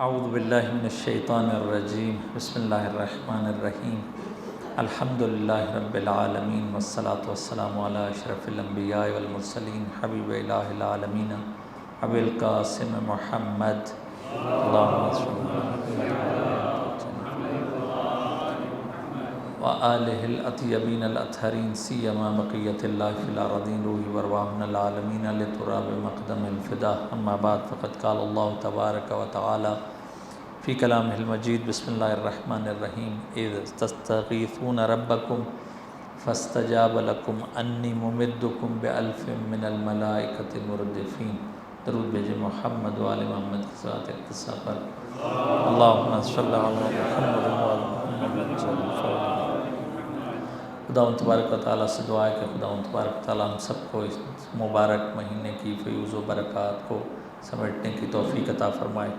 اعوذ باللہ من الشیطان الرجیم بسم اللہ الرحمن الرحیم الحمدللہ رب العالمین والصلاة والسلام علی اشرف الانبیاء والمرسلین حبیب الہ العالمین ابی القاسم محمد اللہم صلی وآلہ الاطیبین الاطہرین سیما بقیت اللہ فی الارضین روح وارواحنا العالمین لتراب مقدم الفدا اما بعد فقد قال اللہ تبارک و تعالی فی کلامہ المجید بسم اللہ الرحمن الرحیم اذ تستغیثون ربکم فاستجاب لکم انی ممدکم بألف من الملائکۃ مردفین۔ درود بھیجے محمد و آل محمد کے ساتھ اقتصا پر اللہم صلی علی محمد و آل محمد۔ خدا تبارک و تعالیٰ سے دعا ہے کہ خدا تبارک و تعالیٰ ہم سب کو اس مبارک مہینے کی فیوز و برکات کو سمیٹنے کی توفیق عطا فرمائے۔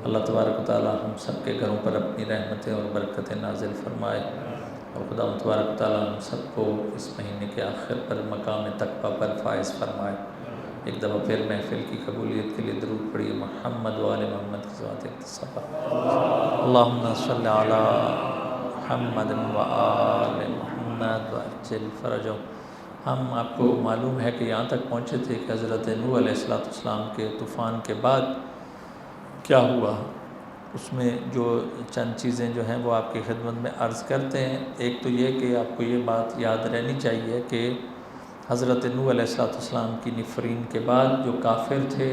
اللہ تبارک و تعالیٰ ہم سب کے گھروں پر اپنی رحمتیں اور برکتیں نازل فرمائے، اور خدا تبارک و تعالیٰ ہم سب کو اس مہینے کے آخر پر مقام تقویٰ پر فائز فرمائے۔ ایک دفعہ پھر محفل کی قبولیت کے لیے درود پڑھیے محمد و آل محمد کے ذات اقتصا پر اللہم صلی علی محمد و آل محمد وعجل فرجہم۔ ہم آپ کو معلوم ہے کہ یہاں تک پہنچے تھے کہ حضرت نوح علیہ السلام کے طوفان کے بعد کیا ہوا، اس میں جو چند چیزیں جو ہیں وہ آپ کی خدمت میں عرض کرتے ہیں۔ ایک تو یہ کہ آپ کو یہ بات یاد رہنی چاہیے کہ حضرت نوح علیہ السلام کی نفرین کے بعد جو کافر تھے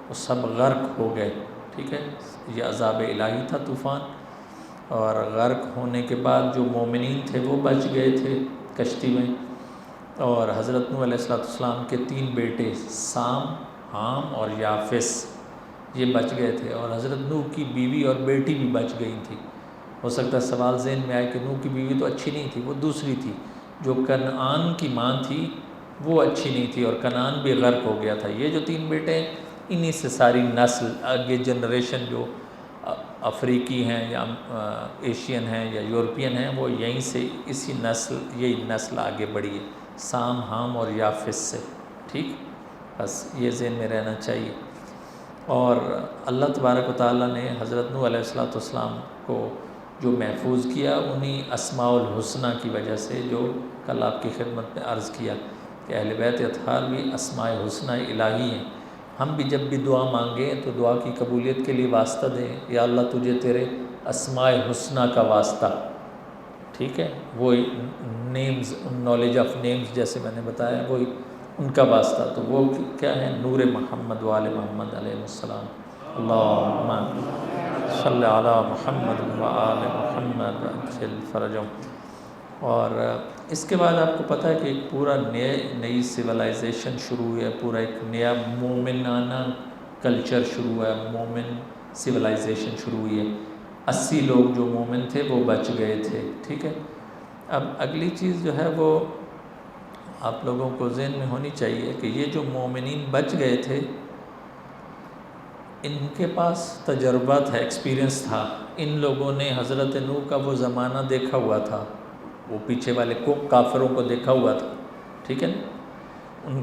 وہ سب غرق ہو گئے، ٹھیک ہے، یہ عذاب الہی تھا طوفان، اور غرق ہونے کے بعد جو مومنین تھے وہ بچ گئے تھے کشتی میں، اور حضرت نوح علیہ السلام کے 3 بیٹے سام، حام اور یافس یہ بچ گئے تھے، اور حضرت نوح کی بیوی اور بیٹی بھی بچ گئی تھی۔ ہو سکتا ہے سوال ذہن میں آئے کہ نوح کی بیوی تو اچھی نہیں تھی، وہ دوسری تھی، جو کنعان کی ماں تھی وہ اچھی نہیں تھی، اور کنعان بھی غرق ہو گیا تھا۔ یہ جو 3 بیٹے ہیں انہی سے ساری نسل آگے جنریشن جو افریقی ہیں یا ایشین ہیں یا یورپین ہیں وہ یہیں سے اسی نسل یہی نسل آگے بڑھی ہے، سام، حام اور یافس سے، ٹھیک، بس یہ ذہن میں رہنا چاہیے۔ اور اللہ تبارک و تعالیٰ نے حضرت نوح علیہ السلام کو جو محفوظ کیا انہی اسماء الحسنہ کی وجہ سے، جو کل آپ کی خدمت میں عرض کیا کہ اہل بیت اطہار بھی اسماء حسنہ الہی ہیں۔ ہم بھی جب بھی دعا مانگیں تو دعا کی قبولیت کے لیے واسطہ دیں، یا اللہ تجھے تیرے اسماء حسنہ کا واسطہ، ٹھیک ہے، وہی نیمز، نالج آف نیمز جیسے میں نے بتایا، وہی ان کا واسطہ، تو وہ کیا ہے، نور محمد و آل محمد علیہ السلام۔ اللہم صلی علی محمد و آل محمد وعجل فرجہم۔ اور اس کے بعد آپ کو پتہ ہے کہ ایک پورا نئی سویلائزیشن شروع ہوئی ہے، پورا ایک نیا مومنانہ کلچر شروع ہوا ہے، مومن سویلائزیشن شروع ہوئی ہے۔ 80 لوگ جو مومن تھے وہ بچ گئے تھے، ٹھیک ہے۔ اب اگلی چیز جو ہے وہ آپ لوگوں کو ذہن میں ہونی چاہیے کہ یہ جو مومنین بچ گئے تھے ان کے پاس تجربہ تھا، ایکسپیرینس تھا، ان لوگوں نے حضرت نوح کا وہ زمانہ دیکھا ہوا تھا، وہ پیچھے والے کو کافروں کو دیکھا ہوا تھا، ٹھیک ہے نا، ان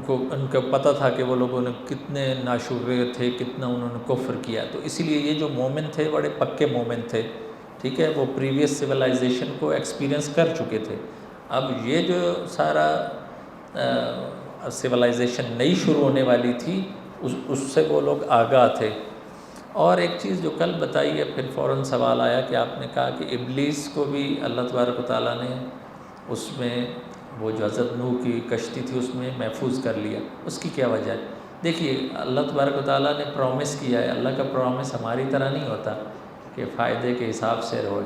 کو پتہ تھا کہ وہ لوگوں نے کتنے ناشکرے تھے، کتنا انہوں نے کفر کیا، تو اسی لیے یہ جو مومن تھے بڑے پکے مومن تھے، ٹھیک ہے، وہ پریویس سویلائزیشن کو ایکسپیرینس کر چکے تھے۔ اب یہ جو سارا سویلائزیشن نئی شروع ہونے والی تھی اس سے وہ لوگ آگاہ تھے۔ اور ایک چیز جو کل بتائی ہے، پھر فوراً سوال آیا کہ آپ نے کہا کہ ابلیس کو بھی اللہ تبارک و تعالیٰ نے اس میں وہ جو حضرت نوح کی کشتی تھی اس میں محفوظ کر لیا، اس کی کیا وجہ ہے؟ دیکھیے اللہ تبارک و تعالیٰ نے پرومس کیا ہے، اللہ کا پرومس ہماری طرح نہیں ہوتا کہ فائدے کے حساب سے رہو۔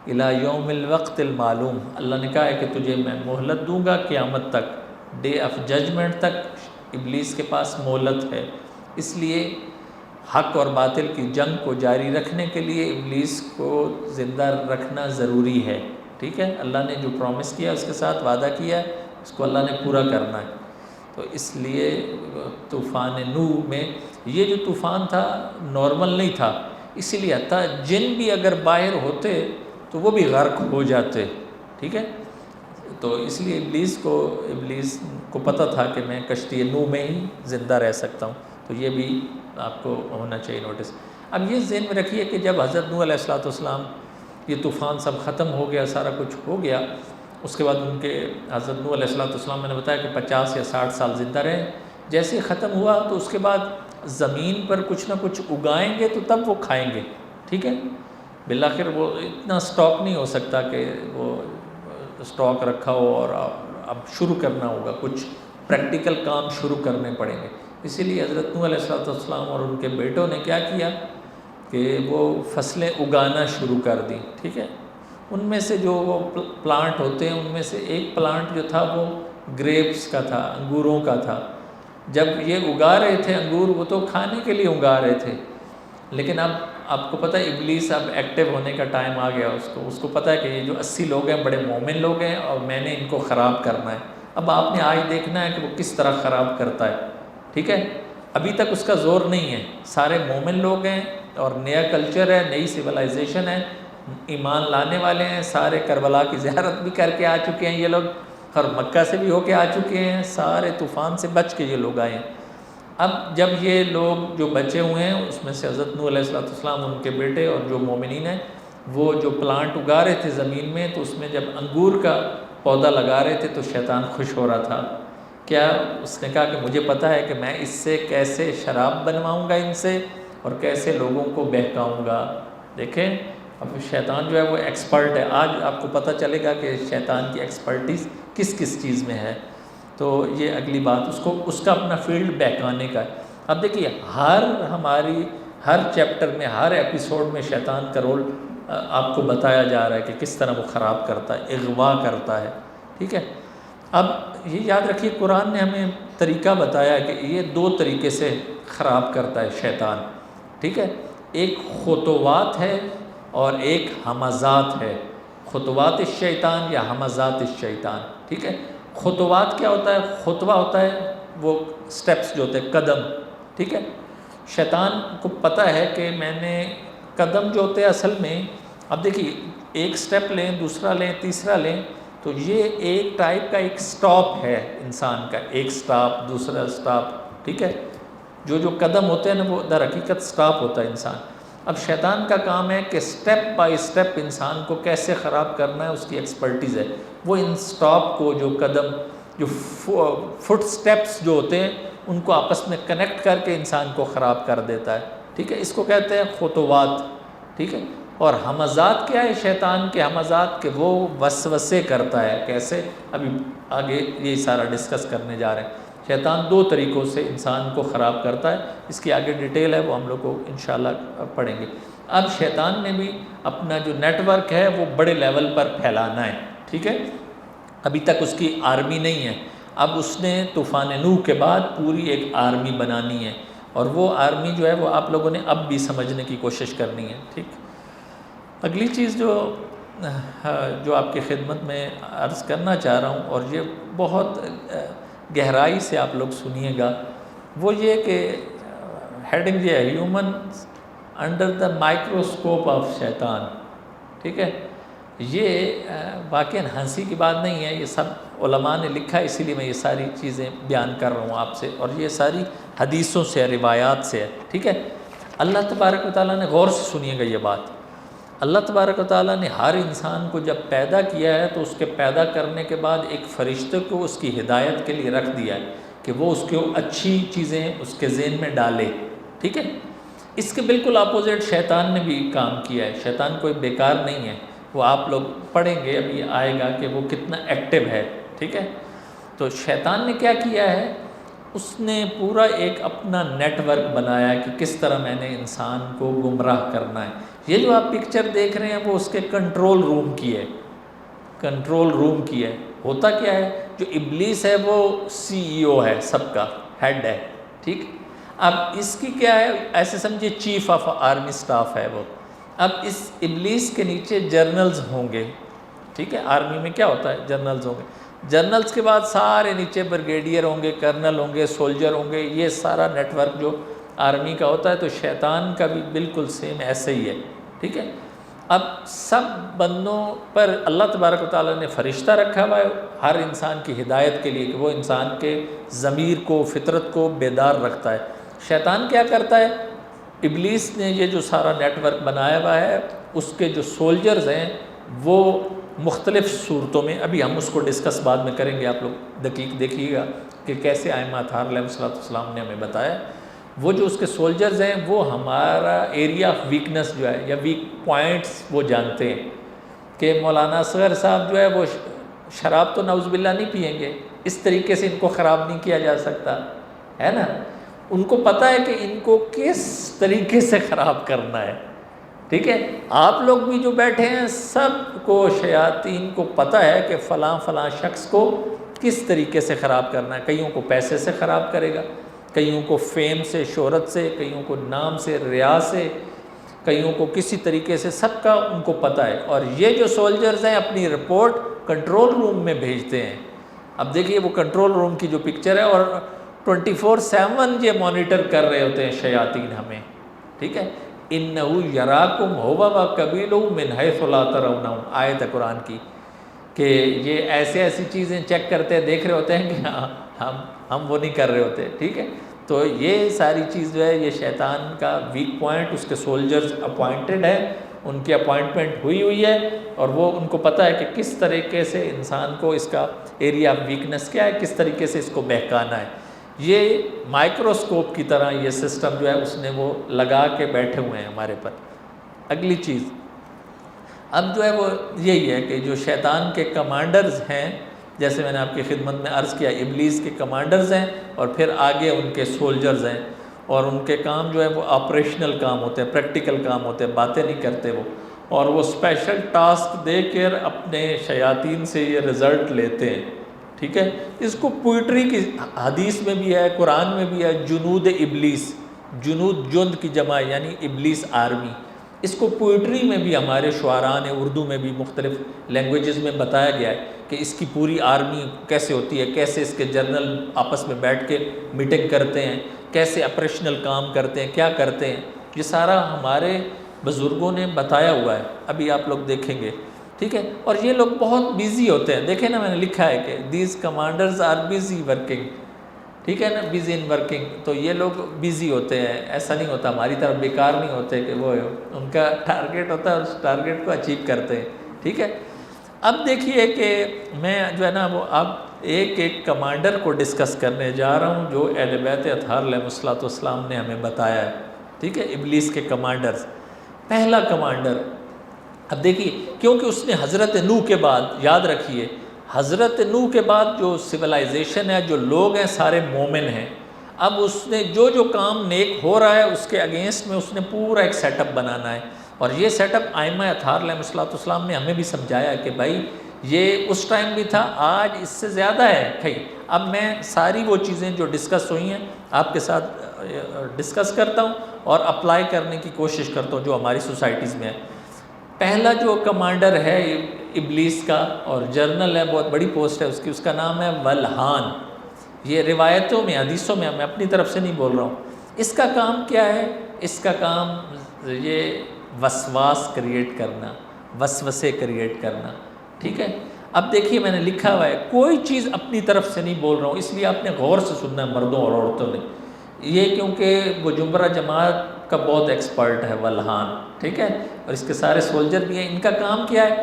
الی یوم الوقت المعلوم، اللہ نے کہا ہے کہ تجھے میں مہلت دوں گا قیامت تک، ڈے آف ججمنٹ تک ابلیس کے پاس مہلت ہے۔ اس لیے حق اور باطل کی جنگ کو جاری رکھنے کے لیے ابلیس کو زندہ رکھنا ضروری ہے، ٹھیک ہے۔ اللہ نے جو پرومس کیا اس کے ساتھ وعدہ کیا ہے اس کو اللہ نے پورا کرنا ہے۔ تو اس لیے طوفان نوح میں یہ جو طوفان تھا نارمل نہیں تھا، اسی لیے حتیٰ جن بھی اگر باہر ہوتے تو وہ بھی غرق ہو جاتے، ٹھیک ہے۔ تو اس لیے ابلیس کو پتہ تھا کہ میں کشتی نوح میں ہی زندہ رہ سکتا ہوں، تو یہ بھی آپ کو ہونا چاہیے نوٹس۔ اب یہ ذہن میں رکھیے کہ جب حضرت نوح علیہ السلام یہ طوفان سب ختم ہو گیا، سارا کچھ ہو گیا، اس کے بعد ان کے حضرت نوح علیہ السلام میں نے بتایا کہ 50 یا 60 سال زندہ رہے۔ جیسے ختم ہوا تو اس کے بعد زمین پر کچھ نہ کچھ اگائیں گے تو تب وہ کھائیں گے، ٹھیک ہے۔ بالآخر وہ اتنا سٹاک نہیں ہو سکتا کہ وہ سٹاک رکھا ہو اور اب شروع کرنا ہوگا، کچھ پریکٹیکل کام شروع کرنے پڑیں گے۔ اسی لیے حضرت نوح علیہ السلام اور ان کے بیٹوں نے کیا کیا کہ وہ فصلیں اگانا شروع کر دیں، ٹھیک ہے۔ ان میں سے جو وہ پلانٹ ہوتے ہیں، ان میں سے ایک پلانٹ جو تھا وہ گریپس کا تھا، انگوروں کا تھا۔ جب یہ اگا رہے تھے انگور، وہ تو کھانے کے لیے اگا رہے تھے، لیکن اب آپ کو پتہ ہے ابلیس اب ایکٹیو ہونے کا ٹائم آ گیا، اس کو پتہ ہے کہ یہ جو 80 لوگ ہیں بڑے مومن لوگ ہیں اور میں نے ان کو خراب کرنا ہے۔ اب آپ نے آج دیکھنا ہے کہ وہ کس طرح خراب کرتا ہے، ٹھیک ہے۔ ابھی تک اس کا زور نہیں ہے، سارے مومن لوگ ہیں اور نیا کلچر ہے، نئی سویلائزیشن ہے، ایمان لانے والے ہیں، سارے کربلا کی زیارت بھی کر کے آ چکے ہیں یہ لوگ، اور مکہ سے بھی ہو کے آ چکے ہیں، سارے طوفان سے بچ کے یہ لوگ آئے ہیں۔ اب جب یہ لوگ جو بچے ہوئے ہیں اس میں سے حضرت نوح علیہ السلام، ان کے بیٹے اور جو مومنین ہیں، وہ جو پلانٹ اگا رہے تھے زمین میں، تو اس میں جب انگور کا پودا لگا رہے تھے تو شیطان خوش ہو رہا تھا۔ کیا اس نے کہا کہ مجھے پتہ ہے کہ میں اس سے کیسے شراب بنواؤں گا ان سے، اور کیسے لوگوں کو بہکاؤں گا۔ دیکھیں اب شیطان جو ہے وہ ایکسپرٹ ہے، آج آپ کو پتہ چلے گا کہ شیطان کی ایکسپرٹیز کس کس چیز میں ہے۔ تو یہ اگلی بات، اس کا اپنا فیلڈ بہکانے کا ہے۔ اب دیکھیے ہر چیپٹر میں، ہر ایپیسوڈ میں شیطان کا رول آپ کو بتایا جا رہا ہے کہ کس طرح وہ خراب کرتا ہے، اغوا کرتا ہے، ٹھیک ہے۔ اب یہ یاد رکھیے قرآن نے ہمیں طریقہ بتایا کہ یہ 2 طریقے سے خراب کرتا ہے شیطان، ٹھیک ہے۔ ایک خطوات ہے اور ایک ہمزات ہے، خطوات الشیطان یا ہمزات الشیطان، ٹھیک ہے۔ خطوات کیا ہوتا ہے؟ خطوہ ہوتا ہے وہ سٹیپس جو ہوتے ہیں، قدم، ٹھیک ہے۔ شیطان کو پتہ ہے کہ میں نے قدم جو ہوتے ہیں اصل میں، اب دیکھیے ایک سٹیپ لیں، دوسرا لیں، تیسرا لیں، تو یہ ایک ٹائپ کا ایک سٹاپ ہے انسان کا، ایک سٹاپ، دوسرا سٹاپ، ٹھیک ہے۔ جو قدم ہوتے ہیں نا وہ در حقیقت سٹاپ ہوتا ہے انسان۔ اب شیطان کا کام ہے کہ سٹیپ بائی سٹیپ انسان کو کیسے خراب کرنا ہے، اس کی ایکسپرٹیز ہے۔ وہ ان سٹاپ کو، جو قدم، جو فٹ سٹیپس جو ہوتے ہیں، ان کو آپس میں کنیکٹ کر کے انسان کو خراب کر دیتا ہے، ٹھیک ہے۔ اس کو کہتے ہیں خطوات، ٹھیک ہے۔ اور ہمزات کیا ہے شیطان کے؟ ہمزات کہ وہ وسوسے کرتا ہے، کیسے؟ ابھی آگے یہ سارا ڈسکس کرنے جا رہے ہیں۔ شیطان 2 طریقوں سے انسان کو خراب کرتا ہے، اس کی آگے ڈیٹیل ہے، وہ ہم لوگ کو انشاءاللہ پڑھیں گے۔ اب شیطان نے بھی اپنا جو نیٹ ورک ہے وہ بڑے لیول پر پھیلانا ہے، ٹھیک ہے۔ ابھی تک اس کی آرمی نہیں ہے، اب اس نے طوفان نوح کے بعد پوری ایک آرمی بنانی ہے، اور وہ آرمی جو ہے وہ آپ لوگوں نے اب بھی سمجھنے کی کوشش کرنی ہے، ٹھیک۔ اگلی چیز جو آپ کی خدمت میں عرض کرنا چاہ رہا ہوں، اور یہ بہت گہرائی سے آپ لوگ سنیے گا، وہ یہ کہ ہیڈنگ یہ ہے، human under the microscope of شیطان، ٹھیک ہے۔ یہ واقعاً ہنسی کی بات نہیں ہے، یہ سب علماء نے لکھا ہے، اسی لیے میں یہ ساری چیزیں بیان کر رہا ہوں آپ سے، اور یہ ساری حدیثوں سے، روایات سے ہے، ٹھیک ہے۔ اللہ تبارک و تعالیٰ نے، غور سے سنیے گا یہ بات، اللہ تبارک و تعالیٰ نے ہر انسان کو جب پیدا کیا ہے تو اس کے پیدا کرنے کے بعد ایک فرشتے کو اس کی ہدایت کے لیے رکھ دیا ہے کہ وہ اس کو اچھی چیزیں اس کے ذہن میں ڈالے، ٹھیک ہے۔ اس کے بالکل اپوزٹ شیطان نے بھی کام کیا ہے، شیطان کوئی بیکار نہیں ہے، وہ آپ لوگ پڑھیں گے، ابھی آئے گا کہ وہ کتنا ایکٹیو ہے، ٹھیک ہے۔ تو شیطان نے کیا کیا ہے، اس نے پورا ایک اپنا نیٹ ورک بنایا ہے کہ کس طرح میں نے انسان کو گمراہ کرنا ہے۔ یہ جو آپ پکچر دیکھ رہے ہیں وہ اس کے کنٹرول روم کی ہے، کنٹرول روم کی ہے۔ ہوتا کیا ہے، جو ابلیس ہے وہ CEO ہے، سب کا ہیڈ ہے، ٹھیک۔ اب اس کی کیا ہے، ایسے سمجھے چیف آف آرمی سٹاف ہے وہ۔ اب اس ابلیس کے نیچے جرنلز ہوں گے، ٹھیک ہے۔ آرمی میں کیا ہوتا ہے، جرنلز ہوں گے، جرنلز کے بعد سارے نیچے بریگیڈیئر ہوں گے، کرنل ہوں گے، سولجر ہوں گے، یہ سارا نیٹ ورک جو آرمی کا ہوتا ہے۔ تو شیطان کا بھی بالکل سیم ایسے ہی ہے، ٹھیک ہے۔ اب سب بندوں پر اللہ تبارک و تعالیٰ نے فرشتہ رکھا ہوا ہے ہر انسان کی ہدایت کے لیے، کہ وہ انسان کے ضمیر کو، فطرت کو بیدار رکھتا ہے۔ شیطان کیا کرتا ہے، ابلیس نے یہ جو سارا نیٹ ورک بنایا ہوا ہے، اس کے جو سولجرز ہیں وہ مختلف صورتوں میں، ابھی ہم اس کو ڈسکس بعد میں کریں گے، آپ لوگ دقیق دیکھیے گا کہ کیسے ائمہ اطہار علیہ السلام نے ہمیں بتایا۔ وہ جو اس کے سولجرز ہیں وہ ہمارا ایریا آف ویکنس جو ہے یا ویک پوائنٹس وہ جانتے ہیں، کہ مولانا اصغر صاحب جو ہے وہ شراب تو نعوذ باللہ نہیں پئیں گے، اس طریقے سے ان کو خراب نہیں کیا جا سکتا ہے نا۔ ان کو پتہ ہے کہ ان کو کس طریقے سے خراب کرنا ہے، ٹھیک ہے۔ آپ لوگ بھی جو بیٹھے ہیں سب کو شیاطین کو پتہ ہے کہ فلاں فلاں شخص کو کس طریقے سے خراب کرنا ہے۔ کئیوں کو پیسے سے خراب کرے گا، کئیوں کو فیم سے، شہرت سے، کئیوں کو نام سے، ریا سے، کئیوں کو کسی طریقے سے، سب کا ان کو پتہ ہے۔ اور یہ جو سولجرز ہیں اپنی رپورٹ کنٹرول روم میں بھیجتے ہیں۔ اب دیکھیے وہ کنٹرول روم کی جو پکچر ہے، اور 24/7 یہ مانیٹر کر رہے ہوتے ہیں شیاطین ہمیں، ٹھیک ہے۔ اِنَّهُ يَرَاكُمْ هُوَ وَقَبِيلُهُ مِنْ حَيْثُ لَا تَرَوْنَهُمْ، آیت ہے قرآن کی، کہ یہ ایسی چیزیں چیک کرتے ہیں، دیکھ رہے ہوتے ہیں کہ ہم وہ نہیں کر رہے ہوتے، ٹھیک ہے۔ تو یہ ساری چیز جو ہے یہ شیطان کا ویک پوائنٹ، اس کے سولجرز اپوائنٹڈ ہے، ان کی اپوائنٹمنٹ ہوئی ہے، اور وہ ان کو پتہ ہے کہ کس طریقے سے انسان کو اس کا ایریا آف ویکنس کیا ہے، کس طریقے سے اس کو بہکانا ہے۔ یہ مائکروسکوپ کی طرح یہ سسٹم جو ہے اس نے وہ لگا کے بیٹھے ہوئے ہیں ہمارے پر۔ اگلی چیز اب جو ہے وہ یہی ہے کہ جو شیطان کے کمانڈرز ہیں، جیسے میں نے آپ کی خدمت میں عرض کیا، ابلیس کے کمانڈرز ہیں، اور پھر آگے ان کے سولجرز ہیں، اور ان کے کام جو ہے وہ آپریشنل کام ہوتے ہیں، پریکٹیکل کام ہوتے ہیں، باتیں نہیں کرتے وہ، اور وہ اسپیشل ٹاسک دے کر اپنے شیاطین سے یہ رزلٹ لیتے ہیں، ٹھیک ہے۔ اس کو پوئٹری کی حدیث میں بھی ہے، قرآن میں بھی ہے، جنود ابلیس، جنود جند کی جمع یعنی ابلیس آرمی۔ اس کو پوئٹری میں بھی ہمارے شعراء نے اردو میں بھی مختلف لینگویجز میں بتایا گیا ہے کہ اس کی پوری آرمی کیسے ہوتی ہے، کیسے اس کے جنرل آپس میں بیٹھ کے میٹنگ کرتے ہیں، کیسے آپریشنل کام کرتے ہیں، کیا کرتے ہیں، یہ سارا ہمارے بزرگوں نے بتایا ہوا ہے، ابھی آپ لوگ دیکھیں گے، ٹھیک ہے۔ اور یہ لوگ بہت بیزی ہوتے ہیں، دیکھیں نا میں نے لکھا ہے کہ these commanders are busy working, ٹھیک ہے نا، بیزی ان ورکنگ، تو یہ لوگ بیزی ہوتے ہیں، ایسا نہیں ہوتا ہماری طرف بیکار نہیں ہوتے کہ وہ ان کا ٹارگیٹ ہوتا ہے، اس ٹارگیٹ کو اچیو کرتے ہیں، ٹھیک ہے۔ اب دیکھیے کہ میں جو ہے نا وہ اب ایک کمانڈر کو ڈسکس کرنے جا رہا ہوں جو اہل بیت اطہار علیہ السلام نے ہمیں بتایا ہے، ٹھیک ہے، ابلیس کے کمانڈرز۔ پہلا کمانڈر، اب دیکھیے کیونکہ اس نے حضرت نوح کے بعد، یاد رکھیے حضرت نوح کے بعد جو سویلائزیشن ہے، جو لوگ ہیں سارے مومن ہیں، اب اس نے جو کام نیک ہو رہا ہے اس کے اگینسٹ میں اس نے پورا ایک سیٹ اپ بنانا ہے، اور یہ سیٹ اپ ائمہ اطہار علیہ السلام نے ہمیں بھی سمجھایا کہ بھائی یہ اس ٹائم بھی تھا، آج اس سے زیادہ ہے کہیں۔ اب میں ساری وہ چیزیں جو ڈسکس ہوئی ہیں آپ کے ساتھ ڈسکس کرتا ہوں اور اپلائی کرنے کی کوشش کرتا ہوں جو ہماری سوسائٹیز میں ہے۔ پہلا جو کمانڈر ہے ابلیس کا اور جرنل ہے، بہت بڑی پوسٹ ہے اس کی، اس کا نام ہے ولحان۔ یہ روایتوں میں، حدیثوں میں، میں اپنی طرف سے نہیں بول رہا ہوں۔ اس کا کام کیا ہے؟ اس کا کام یہ وسواس کریٹ کرنا، وسوسے کریٹ کرنا، ٹھیک ہے۔ اب دیکھیے میں نے لکھا ہوا ہے، کوئی چیز اپنی طرف سے نہیں بول رہا ہوں، اس لیے آپ نے غور سے سننا ہے مردوں اور عورتوں نے، یہ کیونکہ وہ جمبرہ جماعت کا بہت ایکسپرٹ ہے ولحان، ٹھیک ہے، اور اس کے سارے سولجر بھی ہیں۔ ان کا کام کیا ہے؟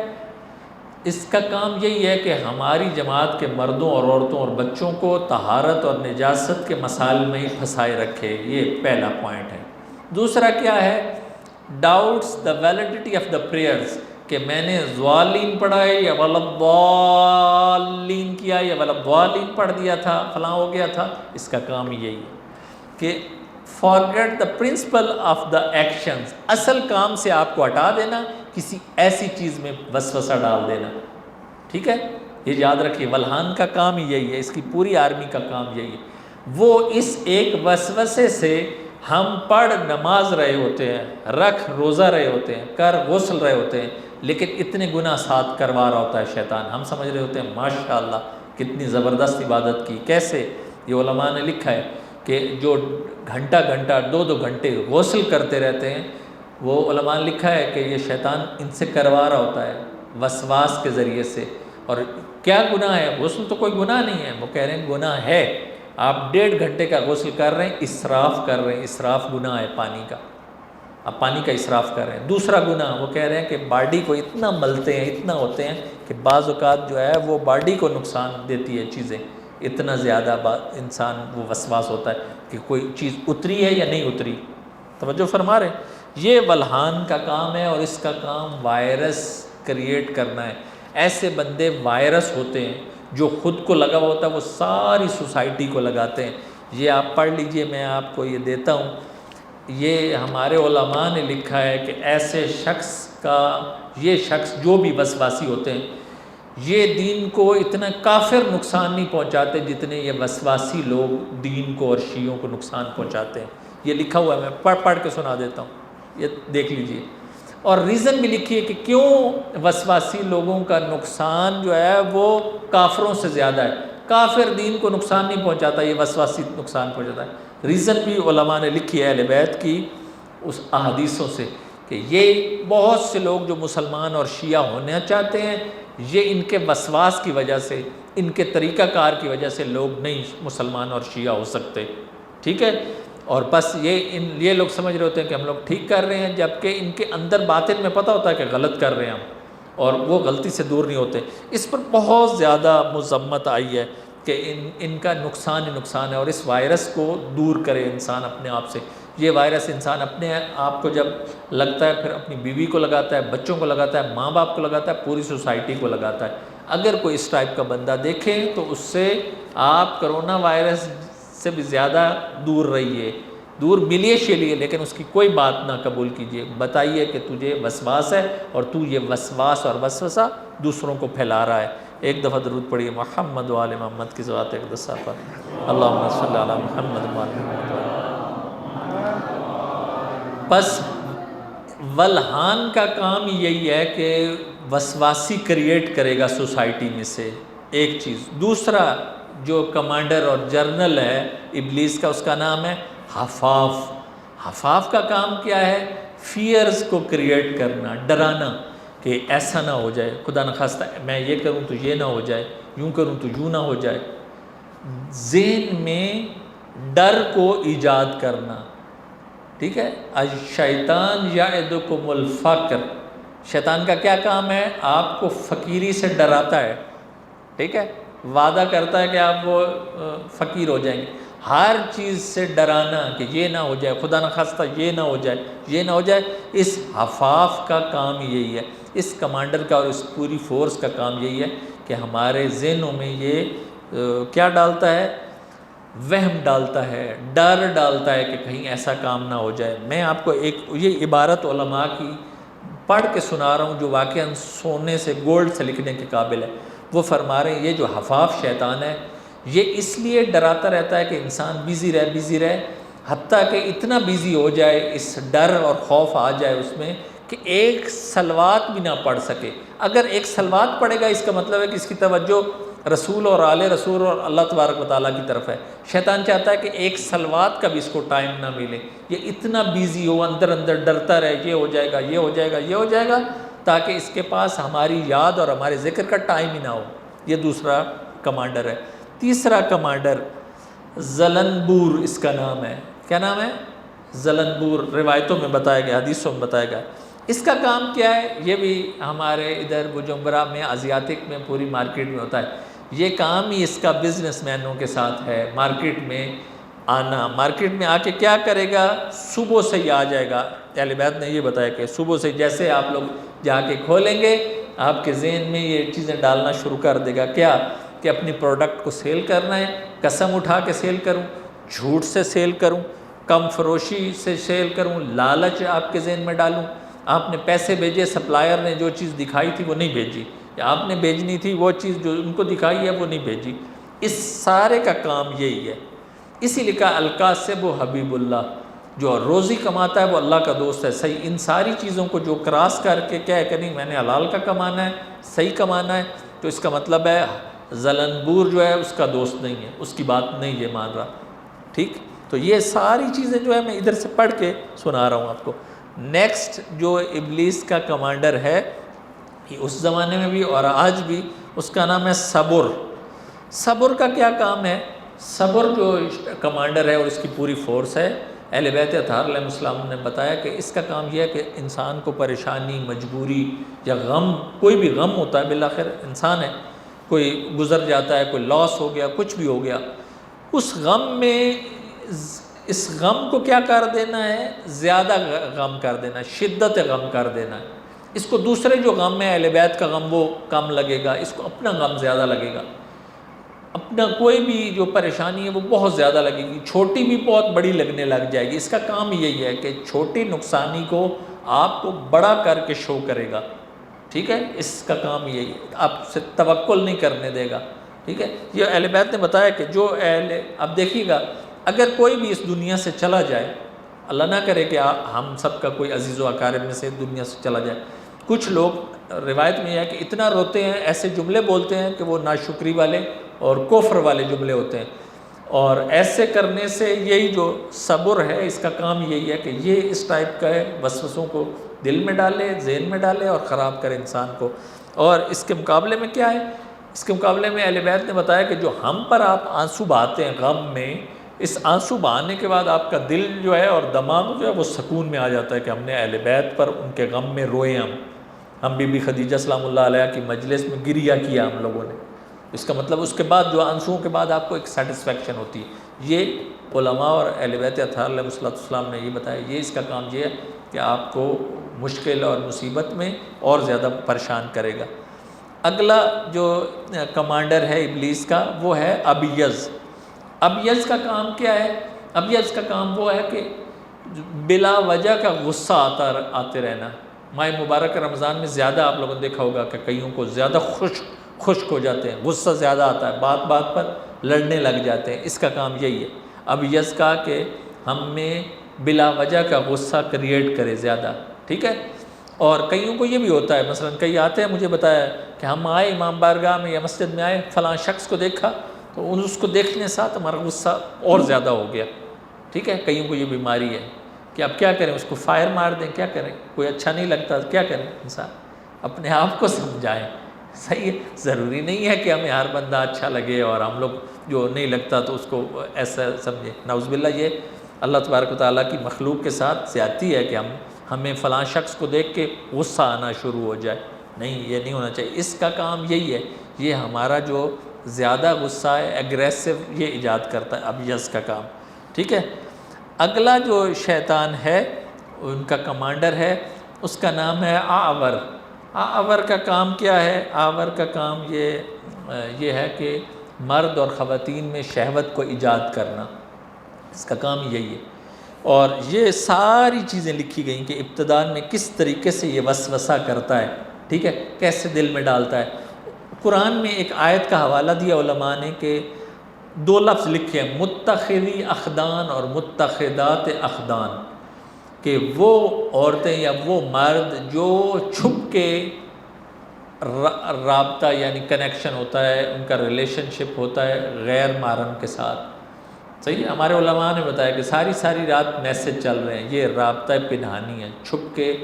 اس کا کام یہی ہے کہ ہماری جماعت کے مردوں اور عورتوں اور بچوں کو طہارت اور نجاست کے مسائل میں ہی پھنسائے رکھے، یہ پہلا پوائنٹ ہے۔ دوسرا کیا ہے؟ Doubts the validity of the prayers, کہ میں نے ضالین پڑھا ہے یا ولضالین کیا یا ولضالین پڑھ دیا تھا، فلاں ہو گیا تھا۔ اس کا کام یہی ہے کہ forget the principle of the actions، اصل کام سے آپ کو ہٹا دینا، کسی ایسی چیز میں وسوسہ ڈال دینا، ٹھیک ہے۔ یہ یاد رکھیے ولحان کا کام ہی یہی ہے، اس کی پوری آرمی کا کام یہی ہے۔ وہ اس ایک وسوسے سے ہم پڑھ نماز رہے ہوتے ہیں، رکھ روزہ رہے ہوتے ہیں، کر غسل رہے ہوتے ہیں، لیکن اتنے گناہ ساتھ کروا رہا ہوتا ہے شیطان۔ ہم سمجھ رہے ہوتے ہیں ماشاءاللہ کتنی زبردست عبادت کی، کیسے؟ یہ علماء نے لکھا ہے کہ جو گھنٹہ گھنٹہ 2 گھنٹے غسل کرتے رہتے ہیں، وہ علماء نے لکھا ہے کہ یہ شیطان ان سے کروا رہا ہوتا ہے وسواس کے ذریعے سے۔ اور کیا گناہ ہے؟ غسل تو کوئی گناہ نہیں ہے، وہ کہہ رہے ہیں گناہ ہے۔ آپ 1.5 گھنٹے کا غسل کر رہے ہیں، اسراف کر رہے ہیں، اسراف گناہ ہے پانی کا، آپ پانی کا اسراف کر رہے ہیں۔ دوسرا گناہ وہ کہہ رہے ہیں کہ باڈی کو اتنا ملتے ہیں، اتنا ہوتے ہیں کہ بعض اوقات جو ہے وہ باڈی کو نقصان دیتی ہے چیزیں، اتنا زیادہ انسان وہ وسواس ہوتا ہے کہ کوئی چیز اتری ہے یا نہیں اتری۔ توجہ فرما رہے ہیں، یہ ولحان کا کام ہے، اور اس کا کام وائرس کریٹ کرنا ہے۔ ایسے بندے وائرس ہوتے ہیں جو خود کو لگا ہوتا ہے وہ ساری سوسائٹی کو لگاتے ہیں۔ یہ آپ پڑھ لیجئے، میں آپ کو یہ دیتا ہوں، یہ ہمارے علماء نے لکھا ہے کہ ایسے شخص کا، یہ شخص جو بھی وسواسی ہوتے ہیں، یہ دین کو اتنا کافر نقصان نہیں پہنچاتے جتنے یہ وسواسی لوگ دین کو اور شیعوں کو نقصان پہنچاتے ہیں۔ یہ لکھا ہوا ہے، میں پڑھ کے سنا دیتا ہوں، یہ دیکھ لیجئے۔ اور ریزن بھی لکھی ہے کہ کیوں وسواسی لوگوں کا نقصان جو ہے وہ کافروں سے زیادہ ہے۔ کافر دین کو نقصان نہیں پہنچاتا، یہ وسواسی نقصان پہنچاتا ہے۔ ریزن بھی علماء نے لکھی ہے اہل بیت کی اس احادیثوں سے، کہ یہ بہت سے لوگ جو مسلمان اور شیعہ ہونا چاہتے ہیں، یہ ان کے وسواس کی وجہ سے، ان کے طریقہ کار کی وجہ سے لوگ نہیں مسلمان اور شیعہ ہو سکتے، ٹھیک ہے۔ اور بس یہ لوگ سمجھ رہے ہوتے ہیں کہ ہم لوگ ٹھیک کر رہے ہیں، جبکہ ان کے اندر باطن میں پتہ ہوتا ہے کہ غلط کر رہے ہیں ہم، اور وہ غلطی سے دور نہیں ہوتے۔ اس پر بہت زیادہ مذمت آئی ہے کہ ان کا نقصان ہی نقصان ہے، اور اس وائرس کو دور کرے انسان اپنے آپ سے۔ یہ وائرس انسان اپنے آپ کو جب لگتا ہے، پھر اپنی بیوی کو لگاتا ہے، بچوں کو لگاتا ہے، ماں باپ کو لگاتا ہے، پوری سوسائٹی کو لگاتا ہے۔ اگر کوئی اس ٹائپ کا بندہ دیکھیں تو اس سے آپ کرونا وائرس سے بھی زیادہ دور رہیے، دور ملیے شیلیے، لیکن اس کی کوئی بات نہ قبول کیجیے۔ بتائیے کہ تجھے وسواس ہے، اور تو یہ وسواس اور وسوسہ دوسروں کو پھیلا رہا ہے۔ ایک دفعہ درود پڑھیے محمد و آل محمد کی ذات اقدسہ پر، اللہم صلی علی محمد و آل محمد۔ بس ولحان کا کام یہی ہے کہ وسواسی کریٹ کرے گا سوسائٹی میں سے، ایک چیز۔ دوسرا جو کمانڈر اور جرنل ہے ابلیس کا، اس کا نام ہے حفاف۔ حفاف کا کام کیا ہے؟ فیئرز کو کریٹ کرنا، ڈرانا، کہ ایسا نہ ہو جائے، خدا نخواستہ میں یہ کروں تو یہ نہ ہو جائے، یوں کروں تو یوں نہ ہو جائے۔ ذہن میں ڈر کو ایجاد کرنا، ٹھیک ہے۔ الشیطان یعدکم الفقر، شیطان کا کیا کام ہے؟ آپ کو فقیری سے ڈراتا ہے، ٹھیک ہے، وعدہ کرتا ہے کہ آپ وہ فقیر ہو جائیں گے۔ ہر چیز سے ڈرانا کہ یہ نہ ہو جائے، خدا نخواستہ یہ نہ ہو جائے، یہ نہ ہو جائے۔ اس حفاف کا کام یہی ہے، اس کمانڈر کا اور اس پوری فورس کا کام یہی ہے کہ ہمارے ذہنوں میں یہ کیا ڈالتا ہے؟ وہم ڈالتا ہے، ڈر ڈالتا ہے کہ کہیں ایسا کام نہ ہو جائے۔ میں آپ کو ایک یہ عبارت علماء کی پڑھ کے سنا رہا ہوں جو واقعاً سونے سے، گولڈ سے لکھنے کے قابل ہے۔ وہ فرما رہے ہیں یہ جو حفاف شیطان ہے، یہ اس لیے ڈراتا رہتا ہے کہ انسان بیزی رہے، حتیٰ کہ اتنا بیزی ہو جائے، اس ڈر اور خوف آ جائے اس میں کہ ایک صلوات بھی نہ پڑھ سکے۔ اگر ایک صلوات پڑھے گا، اس کا مطلب ہے کہ اس کی توجہ رسول اور آل رسول اور اللہ تبارک و تعالیٰ کی طرف ہے۔ شیطان چاہتا ہے کہ ایک صلوات کا بھی اس کو ٹائم نہ ملے، یہ اتنا بیزی ہو، اندر ڈرتا رہے، یہ ہو جائے گا، یہ ہو جائے گا، یہ ہو جائے گا، تاکہ اس کے پاس ہماری یاد اور ہمارے ذکر کا ٹائم ہی نہ ہو۔ یہ دوسرا کمانڈر ہے۔ تیسرا کمانڈر زلنبور، اس کا نام ہے۔ کیا نام ہے؟ زلنبور، روایتوں میں بتایا گیا، حدیثوں میں بتایا گیا۔ اس کا کام کیا ہے؟ یہ بھی ہمارے ادھر بجمبرا میں، ازیاتک میں، پوری مارکیٹ میں ہوتا ہے۔ یہ کام ہی اس کا بزنس مینوں کے ساتھ ہے، مارکیٹ میں آنا۔ مارکیٹ میں آ کے کیا کرے گا؟ صبح سے ہی آ جائے گا۔ اہل بیت نے یہ بتایا کہ صبح سے جیسے آپ لوگ جا کے کھولیں گے، آپ کے ذہن میں یہ چیزیں ڈالنا شروع کر دے گا۔ کیا کہ اپنی پروڈکٹ کو سیل کرنا ہے، قسم اٹھا کے سیل کروں، جھوٹ سے سیل کروں، کم فروشی سے سیل کروں، لالچ آپ کے ذہن میں ڈالوں۔ آپ نے پیسے بھیجے، سپلائر نے جو چیز دکھائی تھی وہ نہیں بھیجی، یا آپ نے بھیجنی تھی وہ چیز جو ان کو دکھائی ہے وہ نہیں بھیجی۔ اس سارے کا کام یہی ہے۔ اسی لکھا القاسب و حبیب اللہ، جو روزی کماتا ہے وہ اللہ کا دوست ہے۔ صحیح ان ساری چیزوں کو جو کراس کر کے کیا ہے کہ نہیں میں نے حلال کا کمانا ہے، صحیح کمانا ہے، تو اس کا مطلب ہے زلنبور جو ہے اس کا دوست نہیں ہے، اس کی بات نہیں یہ مان رہا، ٹھیک۔ تو یہ ساری چیزیں جو ہے میں ادھر سے پڑھ کے سنا رہا ہوں آپ کو۔ نیکسٹ جو ابلیس کا کمانڈر ہے، اس زمانے میں بھی اور آج بھی، اس کا نام ہے صبر۔ صبر کا کیا کام ہے؟ صبر جو کمانڈر ہے اور اس کی پوری فورس ہے، اہل بیت اطہار علیہ السلام نے بتایا کہ اس کا کام یہ ہے کہ انسان کو پریشانی، مجبوری یا غم، کوئی بھی غم ہوتا ہے، بالآخر انسان ہے، کوئی گزر جاتا ہے، کوئی لاس ہو گیا، کچھ بھی ہو گیا، اس غم میں اس غم کو کیا کر دینا ہے؟ زیادہ غم کر دینا ہے، شدت غم کر دینا ہے۔ اس کو دوسرے جو غم ہے، اہل بیت کا غم، وہ کم لگے گا، اس کو اپنا غم زیادہ لگے گا، اپنا کوئی بھی جو پریشانی ہے وہ بہت زیادہ لگے گی، چھوٹی بھی بہت بڑی لگنے لگ جائے گی۔ اس کا کام یہی ہے کہ چھوٹی نقصانی کو آپ کو بڑا کر کے شو کرے گا، ٹھیک ہے؟ اس کا کام یہی ہے، آپ سے توکل نہیں کرنے دے گا، ٹھیک ہے؟ یہ اہل بیت نے بتایا کہ جو اب دیکھیے گا، اگر کوئی بھی اس دنیا سے چلا جائے، اللہ نہ کرے کہ ہم سب کا کوئی عزیز و اقارب میں سے دنیا سے چلا جائے، کچھ لوگ روایت میں یہ ہے کہ اتنا روتے ہیں، ایسے جملے بولتے ہیں کہ وہ ناشکری والے اور کفر والے جملے ہوتے ہیں، اور ایسے کرنے سے یہی جو صبر ہے، اس کا کام یہی ہے کہ یہ اس ٹائپ کا ہے، وسوسوں کو دل میں ڈالے، ذہن میں ڈالے اور خراب کرے انسان کو۔ اور اس کے مقابلے میں کیا ہے؟ اس کے مقابلے میں اہل بیت نے بتایا کہ جو ہم پر آپ آنسو بہاتے ہیں غم میں، اس آنسو بہانے کے بعد آپ کا دل جو ہے اور دماغ جو ہے وہ سکون میں آ جاتا ہے کہ ہم نے اہل بیت پر ان کے غم میں روئے، ہم بی بی خدیجہ سلام اللہ علیہ کی مجلس میں گریہ کیا ہم لوگوں نے۔ اس کا مطلب اس کے بعد جو آنسوؤں کے بعد آپ کو ایک سیٹسفیکشن ہوتی ہے۔ یہ علماء اور اہل بیت اطہار علیہ السلام نے یہ بتایا، یہ اس کا کام یہ ہے کہ آپ کو مشکل اور مصیبت میں اور زیادہ پریشان کرے گا۔ اگلا جو کمانڈر ہے ابلیس کا، وہ ہے ابیض۔ ابیض کا کام کیا ہے؟ ابیض کا کام وہ ہے کہ بلا وجہ کا غصہ آتے رہنا۔ ماہ مبارک رمضان میں زیادہ آپ لوگوں نے دیکھا ہوگا کہ کئیوں کو زیادہ خشک ہو جاتے ہیں، غصہ زیادہ آتا ہے، بات بات پر لڑنے لگ جاتے ہیں۔ اس کا کام یہی ہے ابیض کا، کہ ہم میں بلا وجہ کا غصہ کریٹ کرے زیادہ، ٹھیک ہے؟ اور کئیوں کو یہ بھی ہوتا ہے، مثلا کئی آتے ہیں، مجھے بتایا کہ ہم آئے امام بارگاہ میں یا مسجد میں آئے، فلاں شخص کو دیکھا تو اس کو دیکھنے ساتھ ہمارا غصہ اور زیادہ ہو گیا، ٹھیک ہے؟ کئیوں کو یہ بیماری ہے کہ اب کیا کریں، اس کو فائر مار دیں، کیا کریں؟ کوئی اچھا نہیں لگتا، کیا کریں؟ انسان اپنے آپ کو سمجھائیں، صحیح ہے؟ ضروری نہیں ہے کہ ہمیں ہر بندہ اچھا لگے اور ہم لوگ جو نہیں لگتا تو اس کو ایسا سمجھیں۔ نعوذ باللہ، یہ اللہ تبارک و تعالیٰ کی مخلوق کے ساتھ زیادتی ہے کہ ہمیں فلاں شخص کو دیکھ کے غصہ آنا شروع ہو جائے، نہیں، یہ نہیں ہونا چاہیے۔ اس کا کام یہی ہے، یہ ہمارا جو زیادہ غصہ ہے، ایگریسو، یہ ایجاد کرتا ہے ابیض کا کام، ٹھیک ہے؟ اگلا جو شیطان ہے، ان کا کمانڈر ہے، اس کا نام ہے اعور۔ اعور کا کام کیا ہے؟ اعور کا کام یہ ہے کہ مرد اور خواتین میں شہوت کو ایجاد کرنا، اس کا کام یہی ہے۔ اور یہ ساری چیزیں لکھی گئیں کہ ابتداء میں کس طریقے سے یہ وسوسہ کرتا ہے، ٹھیک ہے؟ کیسے دل میں ڈالتا ہے۔ قرآن میں ایک آیت کا حوالہ دیا علماء نے کہ 2 لفظ لکھے ہیں، متخذی اخدان اور متخذات اخدان، کہ وہ عورتیں یا وہ مرد جو چھپ کے رابطہ یعنی کنیکشن ہوتا ہے، ان کا ریلیشن شپ ہوتا ہے غیر محرم کے ساتھ، صحیح ہے؟ ہمارے علماء نے بتایا کہ ساری رات میسج چل رہے ہیں، یہ رابطہ پنہانی ہے، چھپ کے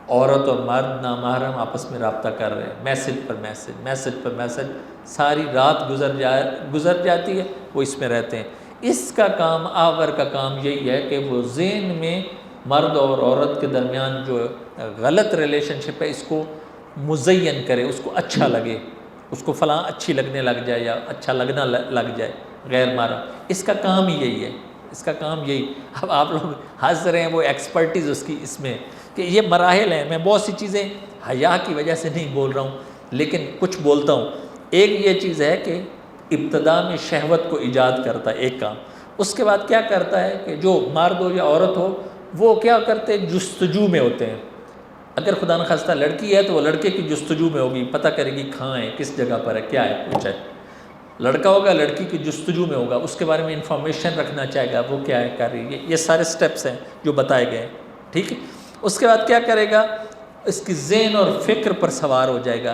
عورت اور مرد نامحرم آپس میں رابطہ کر رہے ہیں، میسج پر میسج، ساری رات گزر جاتی ہے، وہ اس میں رہتے ہیں۔ اس کا کام، آور کا کام یہی ہے کہ وہ ذہن میں مرد اور عورت کے درمیان جو غلط ریلیشن شپ ہے، اس کو مزین کرے، اس کو اچھا لگے، اس کو فلاں اچھی لگنے لگ جائے یا اچھا لگنا لگ جائے غیر محرم۔ اس کا کام ہی یہی ہے، اس کا کام یہی۔ اب آپ لوگ ہنس رہے ہیں، وہ ایکسپرٹیز اس کی اس میں کہ یہ مراحل ہیں، میں بہت سی چیزیں حیا کی وجہ سے نہیں بول رہا ہوں، لیکن کچھ بولتا ہوں۔ ایک یہ چیز ہے کہ ابتدا میں شہوت کو ایجاد کرتا ہے، ایک کام۔ اس کے بعد کیا کرتا ہے کہ جو مرد ہو یا عورت ہو، وہ کیا کرتے ہیں؟ جستجو میں ہوتے ہیں۔ اگر خدا نخواستہ لڑکی ہے تو وہ لڑکے کی جستجو میں ہوگی، پتہ کرے گی کہاں ہے، کس جگہ پر ہے، کیا ہے، کچھ ہے۔ لڑکا ہوگا، لڑکی کی جستجو میں ہوگا، اس کے بارے میں انفارمیشن رکھنا چاہے گا، وہ کیا ہے کر رہی ہے۔ یہ سارے سٹیپس ہیں جو بتائے گئے ہیں، ٹھیک ہے؟ اس کے بعد کیا کرے گا؟ اس کی ذہن اور فکر پر سوار ہو جائے گا،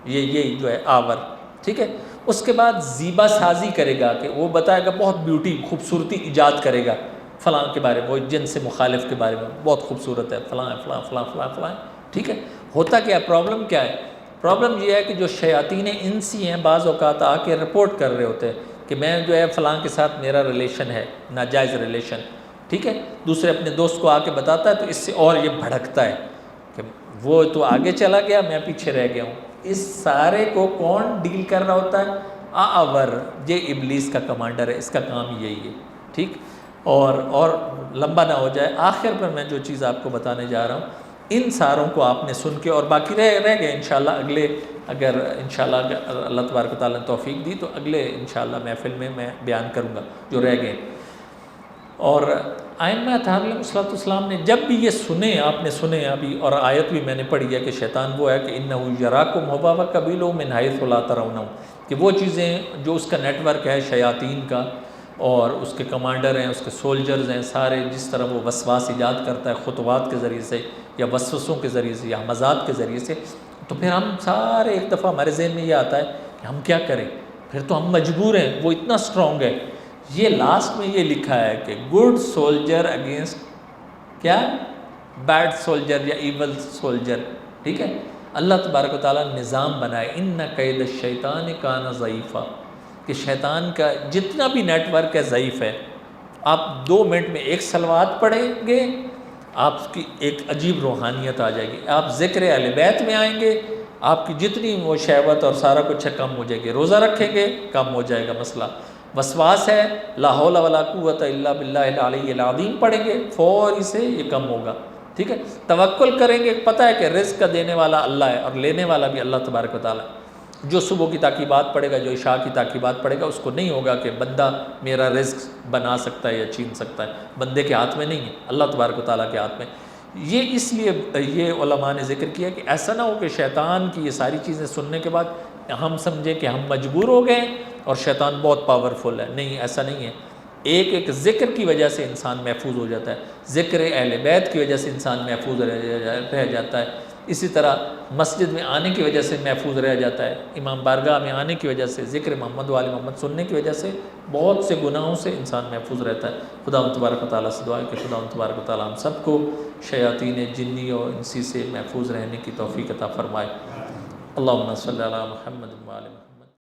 یہ جو ہے آور، ٹھیک ہے؟ اس کے بعد زیبا سازی کرے گا کہ وہ بتائے گا، بہت بیوٹی، خوبصورتی ایجاد کرے گا فلاں کے بارے میں، وہ جن سے مخالف کے بارے میں، بہت خوبصورت ہے فلاں فلاں فلاں فلاں فلاں، ٹھیک ہے؟ ہوتا کیا ہے؟ پرابلم کیا ہے؟ پرابلم یہ ہے کہ جو شیاطین انسی ہیں، بعض اوقات آ کے رپورٹ کر رہے ہوتے ہیں کہ میں جو ہے فلاں کے ساتھ میرا ریلیشن ہے، ناجائز ریلیشن، ٹھیک ہے، دوسرے اپنے دوست کو آ کے بتاتا ہے تو اس سے اور یہ بھڑکتا ہے کہ وہ تو آگے چلا گیا، میں پیچھے رہ گیا ہوں۔ اس سارے کو کون ڈیل کر رہا ہوتا ہے؟ آور، یہ ابلیس کا کمانڈر ہے، اس کا کام یہی ہے، ٹھیک۔ اور لمبا نہ ہو جائے، آخر پر میں جو چیز آپ کو بتانے جا رہا ہوں، ان ساروں کو آپ نے سن کے، اور باقی رہ گئے انشاءاللہ اگلے، اگر انشاءاللہ اللہ تبارک و تعالیٰ نے توفیق دی تو اگلے انشاءاللہ محفل میں بیان کروں گا جو رہ گئے۔ اور ائمہ اطہار علیہ الصلوۃ والسلام نے جب بھی یہ سنے، آپ نے سنے ابھی، اور آیت بھی میں نے پڑھی ہے کہ شیطان وہ ہے کہ انہ یراکم ھوا وقبیلہ من حیث لا ترونہم، کہ وہ چیزیں جو اس کا نیٹ ورک ہے شیاطین کا، اور اس کے کمانڈر ہیں، اس کے سولجرز ہیں سارے، جس طرح وہ وسواس ایجاد کرتا ہے خطوات کے ذریعے سے یا وسوسوں کے ذریعے سے یا مزاد کے ذریعے سے، تو پھر ہم سارے ایک دفعہ ہمارے ذہن میں یہ آتا ہے کہ ہم کیا کریں، پھر تو ہم مجبور ہیں، وہ اتنا اسٹرانگ ہے۔ یہ لاسٹ میں یہ لکھا ہے کہ گڈ سولجر اگینسٹ کیا، بیڈ سولجر یا ایول سولجر، ٹھیک ہے۔ اللہ تبارک و تعالیٰ نے نظام بنائے، ان کید الشیطان کان ضعیفا، کہ شیطان کا جتنا بھی نیٹ ورک ہے ضعیف ہے۔ آپ 2 منٹ میں ایک صلوات پڑھیں گے، آپ کی ایک عجیب روحانیت آ جائے گی، آپ ذکر اہل بیت میں آئیں گے، آپ کی جتنی وہ شہوت اور سارا کچھ ہے کم ہو جائے گی، روزہ رکھیں گے کم ہو جائے گا مسئلہ، وسواس ہے لا حول ولا قوت الا باللہ العلی العظیم پڑھیں گے فوری سے یہ کم ہوگا، ٹھیک ہے۔ توکل کریں گے، پتہ ہے کہ رزق کا دینے والا اللہ ہے اور لینے والا بھی اللہ تبارک و تعالیٰ ہے۔ جو صبح کی تعقیبات پڑھے گا، جو عشاء کی تعقیبات پڑھے گا، اس کو نہیں ہوگا کہ بندہ میرا رزق بنا سکتا ہے یا چھین سکتا ہے، بندے کے ہاتھ میں نہیں ہے، اللہ تبارک و تعالیٰ کے ہاتھ میں۔ یہ اس لیے یہ علماء نے ذکر کیا کہ ایسا نہ ہو کہ شیطان کی یہ ساری چیزیں سننے کے بعد ہم سمجھیں کہ ہم مجبور ہو گئے اور شیطان بہت پاورفل ہے، نہیں، ایسا نہیں ہے۔ ایک ذکر کی وجہ سے انسان محفوظ ہو جاتا ہے، ذکر اہل بیت کی وجہ سے انسان محفوظ رہ جاتا ہے، اسی طرح مسجد میں آنے کی وجہ سے محفوظ رہ جاتا ہے، امام بارگاہ میں آنے کی وجہ سے، ذکر محمد و آل محمد سننے کی وجہ سے بہت سے گناہوں سے انسان محفوظ رہتا ہے۔ خدا تبارک و تعالیٰ سے دعا ہے کہ خدا تبارک و تعالیٰ ہم سب کو شیاطین جنی اور انسی سے محفوظ رہنے کی توفیق عطا فرمائے۔ اللہم صلی علی محمد و آل محمد۔